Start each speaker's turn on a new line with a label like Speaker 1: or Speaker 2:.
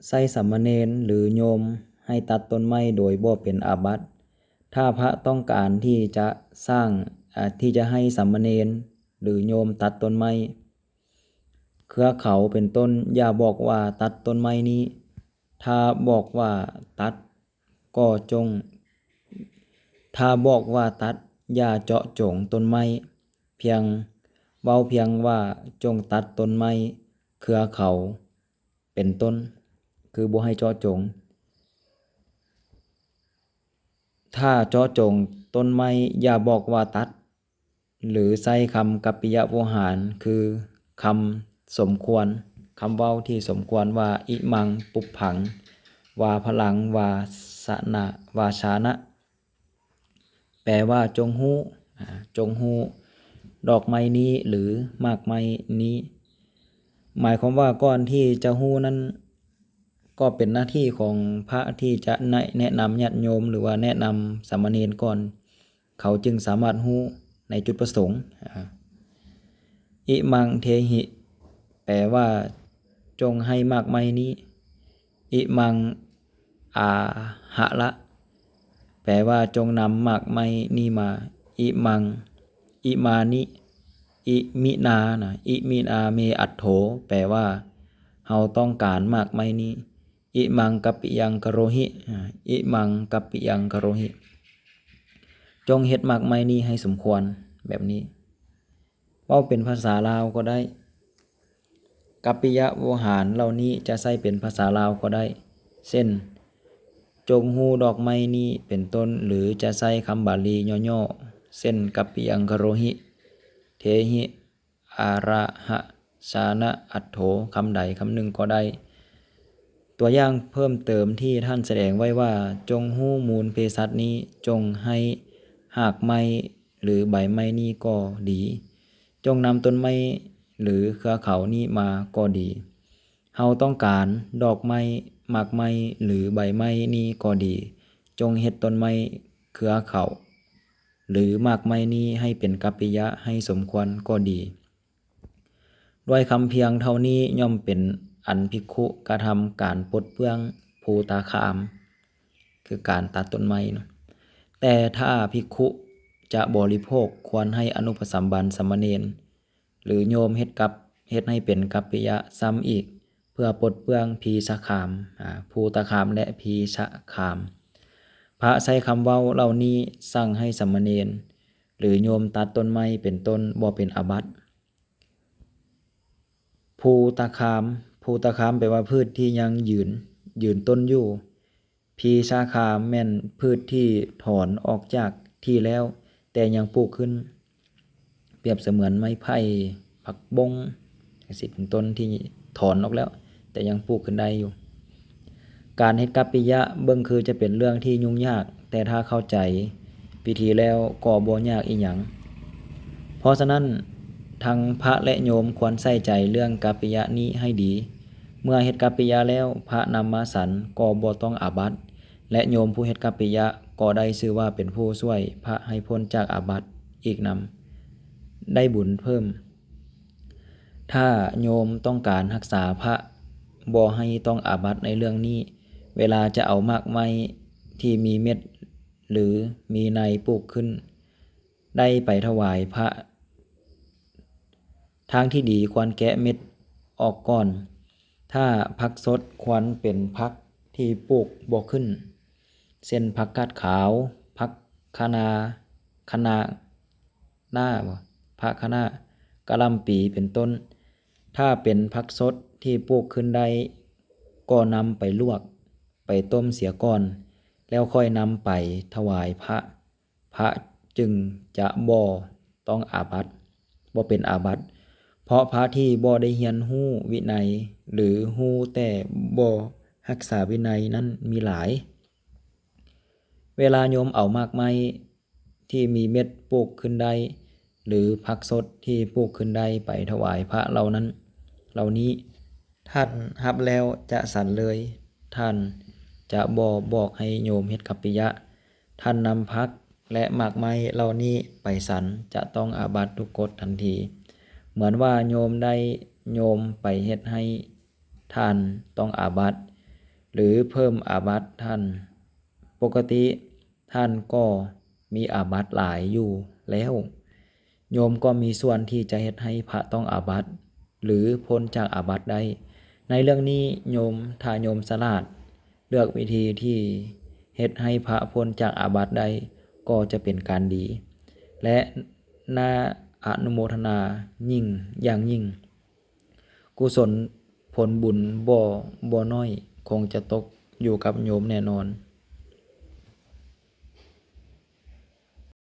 Speaker 1: ใส่สามเณรหรือโยมให้ตัดต้นไม้โดยบ่เป็นอาบัติถ้าพระต้องการที่จะสร้างที่จะให้สามเณรหรือโยมตัดต้นไม้เครือเขาเป็นต้นอย่าบอกว่าตัดต้นไม้นี้ถ้าบอกว่าตัดก็จงถ้าบอกว่าตัดอย่าเจาะจงต้นไม้เพียงเว้าเพียงว่าจงตัดต้นไม้เครือเขาเป็นต้นคือบ่ให้เจาะจงถ้าเจาะจงต้นไม้อย่าบอกว่าตัดหรือใช้คำกัปปิยโวหารคือคำสมควรคำเว้าที่สมควรว่าอิมังปุพผังวาพลังวาสนะวาชานะแปลว่าจงฮู้จงฮู้ดอกไม้นี้หรือมากไม้นี้หมายความว่าก่อนที่จะฮู้นั้นก็เป็นหน้าที่ของพระที่จะแนะนำญาติโยมหรือว่าแนะนำสามเณรก่อนเขาจึงสามารถฮู้ในจุดประสงค์อิมังเทหิแปลว่าจงให้มากไม้นี้อิมังอาหะละแปลว่าจงนำมากไม้นี้มาอิมังอิมานิอิมินานะอิมินาเมอัตโถแปลว่าเฮาต้องการมากไม้นี้อิมังกัปปิยังกโรหิอิมังกัปปิยังกโรหิจงเฮ็ดมากไม้นี้ให้สมควรแบบนี้เว้าเป็นภาษาลาวก็ได้กัปปิยโวหารเหล่านี้จะใช้เป็นภาษาลาวก็ได้เช่นจงฮู้ดอกไม้นี้เป็นต้นหรือจะใช้คำบาลีย่อๆเช่นกัปปิยังกโรหิเทหิอาระหะชานะอัตโถคำใดคำหนึ่งก็ได้ตัวอย่างเพิ่มเติมที่ท่านแสดงไว้ว่าจงฮู้มูลเภสัชนี้จงให้หากไม้หรือใบไม้นี้ก็ดีจงนำต้นไม้หรือเครือเขานี้มาก็ดีเฮาต้องการดอกไม้หมากไม้หรือใบไม้นี้ก็ดีจงเฮ็ดต้นไม้เครือเขาหรือหมากไม้นี้ให้เป็นกัปปิยะให้สมควรก็ดีด้วยคำเพียงเท่านี้ย่อมเป็นอันภิกขุกระทำการปลดเปลื้องภูตาคามคือการตัดต้นไม้เนาะแต่ถ้าภิกขุจะบริโภคควรให้อนุปสัมบันสามเณรหรือโยมเฮ็ดให้เป็นกัปปิยะซ้ำอีกเพื่อปลดเปลื้องพีชคามภูตาคามและพีชคามพระใช้คำเว้าเหล่านี้สั่งให้สามเณรหรือโยมตัดต้นไม้เป็นต้นบ่เป็นอาบัติภูตาคามแปลว่าพืชที่ยังยืนต้นอยู่พีชาคามแม่นพืชที่ถอนออกจากที่แล้วแต่ยังปลูกขึ้นเปรียบเสมือนไม้ไผ่ผักบงจังซี่เป็นต้นที่ถอนออกแล้วแต่ยังปลูกขึ้นได้อยู่การเฮ็ดกัปปิยะเบิ่งคือจะเป็นเรื่องที่ยุ่งยากแต่ถ้าเข้าใจพิธีแล้วก็บ่ยากอีหยังเพราะฉะนั้นทั้งพระและโยมควรใส่ใจเรื่องกัปปิยะนี้ให้ดีเมื่อเฮ็ดกัปปิยะแล้วพระนำมาฉันก็บ่ต้องอาบัติและโยมผู้เฮ็ดกัปปิยะก็ได้ชื่อว่าเป็นผู้ช่วยพระให้พ้นจากอาบัติอีกนำได้บุญเพิ่มถ้าโยมต้องการรักษาพระบ่ให้ต้องอาบัติในเรื่องนี้เวลาจะเอามากไม้ที่มีเม็ดหรือมีในปลูกขึ้นได้ไปถวายพระทางที่ดีควรแกะเม็ดออกก่อนถ้าผักสดควรเป็นผักที่ปลูกบ่ขึ้นเช่นผักกาดขาวผักคะนาหน้าผักคะน้ากะหล่ำปีเป็นต้นถ้าเป็นผักสดที่ปลูกขึ้นได้ก็นำไปลวกไปต้มเสียก่อนแล้วค่อยนำไปถวายพระจึงจะบ่ต้องอาบัติบ่เป็นอาบัติเพราะพระที่บ่ได้เรียนรู้วินัยหรือรู้แต่บ่รักษาวินัยนั้นมีหลายเวลาโยมเอามากไม้ที่มีเม็ดปลูกขึ้นได้หรือผักสดที่ปลูกขึ้นได้ไปถวายพระเหล่านี้ท่านรับแล้วจะสันเลยท่านจะบอกให้โยมเฮ็ดกัปปิยะท่านนำผักและหมากไม้เหล่านี้ไปสันจะต้องอาบัติทุกกฎทันทีเหมือนว่าโยมไปเฮ็ดให้ท่านต้องอาบัติ หรือเพิ่มอาบัติท่าน ปกติท่านก็มีอาบัติหลายอยู่แล้ว โยมก็มีส่วนที่จะเฮ็ดให้พระต้องอาบัติหรือพ้นจากอาบัติได้ ในเรื่องนี้โยมถ้าโยมฉลาดเลือกวิธีที่เฮ็ดให้พระพ้นจากอาบัติได้ก็จะเป็นการดี และน่าอนุโมทนายิ่งอย่างยิ่ง กุศลผลบุญบ่น้อยคงจะตกอยู่กับโยมแน่นอน